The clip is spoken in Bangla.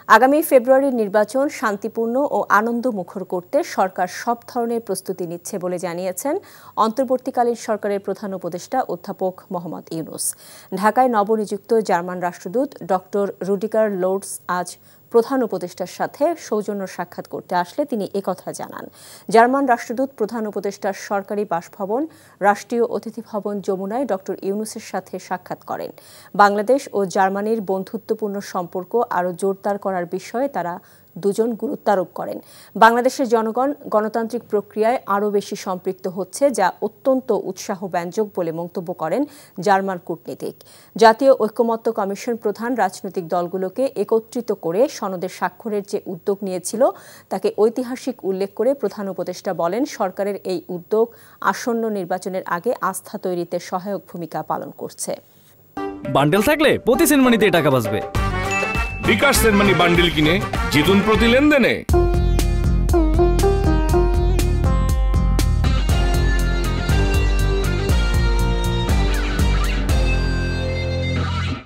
আগামী ফেব্রুয়ারির নির্বাচন শান্তিপূর্ণ ও আনন্দমুখর করতে সরকার সব ধরনের প্রস্তুতি নিচ্ছে বলে জানিয়েছেন অন্তর্বর্তীকালীন সরকারের প্রধান উপদেষ্টা অধ্যাপক মোহাম্মদ ইউনূস। ঢাকায় নবনিযুক্ত জার্মান রাষ্ট্রদূত ডক্টর রুডিগার লোর্ডস আজ প্রধান উপদেষ্টার সাথে সৌজন্য সাক্ষাৎ করতে আসলে তিনি একথা জানান। জার্মান রাষ্ট্রদূত প্রধান উপদেষ্টার সরকারি বাসভবন রাষ্ট্রীয় অতিথি ভবন যমুনায় ডক্টর ইউনূসের সাথে সাক্ষাৎ করেন। বাংলাদেশ ও জার্মানির বন্ধুত্বপূর্ণ সম্পর্ক আরও জোরদার করার বিষয়ে তারা দুজন গুরুত্ব আরোপ করেন। বাংলাদেশের জনগণ গণতান্ত্রিক প্রক্রিয়ায় আরও বেশি সম্পৃক্ত হচ্ছে, যা অত্যন্ত উৎসাহব্যঞ্জক বলে মন্তব্য করেন জার্মান কূটনীতিক। জাতীয় ঐকমত্য কমিশন প্রধান রাজনৈতিক দলগুলোকে একত্রিত করে সনদে স্বাক্ষরের যে উদ্যোগ নিয়েছিল তাকে ঐতিহাসিক উল্লেখ করে প্রধান উপদেষ্টা বলেন, সরকারের এই উদ্যোগ আসন্ন নির্বাচনের আগে আস্থা তৈরিতে সহায়ক ভূমিকা পালন করছে। বান্ডেল থাকলে প্রতি সেনমানিতে টাকা বাঁচবে। বিকাশ সেনমানি বান্ডেল কিনে জিতুন প্রতি লেনদেনে।